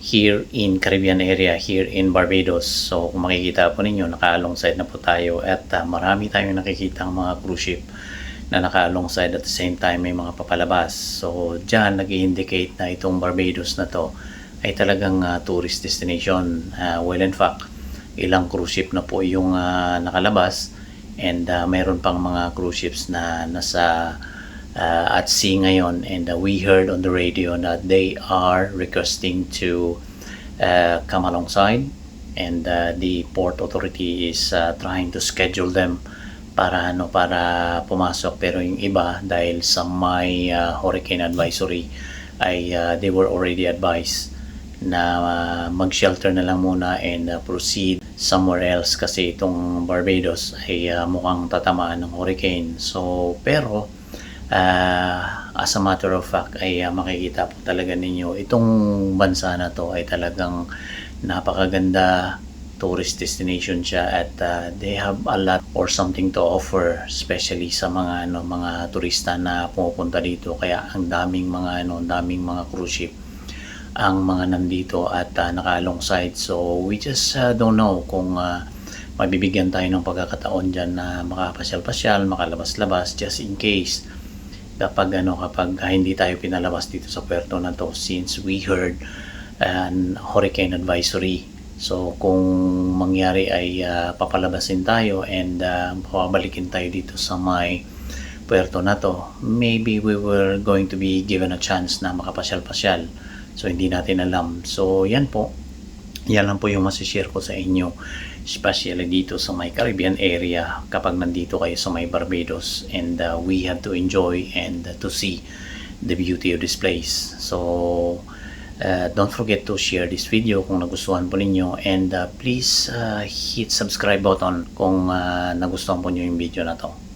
here in Caribbean area, here in Barbados. So kung makikita po ninyo, naka-alongside na po tayo at marami tayong nakikitang mga cruise ship na naka-alongside at the same time may mga papalabas. So dyan nag-indicate na itong Barbados na to ay talagang tourist destination. Well, in fact, ilang cruise ship na po yung nakalabas and mayroon pang mga cruise ships na nasa at sea ngayon, and we heard on the radio that they are requesting to come alongside, and the port authority is trying to schedule them para pumasok, pero yung iba dahil sa may hurricane advisory ay they were already advised na mag-shelter na lang muna and proceed somewhere else kasi itong Barbados ay mukhang tatamaan ng hurricane. So pero as a matter of fact ay makikita po talaga ninyo itong bansa na to ay talagang napakaganda tourist destination siya, at they have a lot or something to offer, especially sa mga turista na pumupunta dito. Kaya ang daming mga cruise ship ang mga nandito at naka-alongside. So we just don't know kung mabibigyan tayo ng pagkakataon dyan na makapasyal-pasyal, makalabas-labas, just in case kapag hindi tayo pinalabas dito sa puerto na to, since we heard an hurricane advisory. So kung mangyari ay papalabasin tayo and pabalikin tayo dito sa may puerto na to, maybe we were going to be given a chance na makapasyal-pasyal. So hindi natin alam. So yan lang po yung masishare ko sa inyo, especially dito sa may Caribbean area kapag nandito kayo sa may Barbados, and we have to enjoy and to see the beauty of this place. So don't forget to share this video kung nagustuhan po ninyo, and please hit subscribe button kung nagustuhan po niyo yung video na to.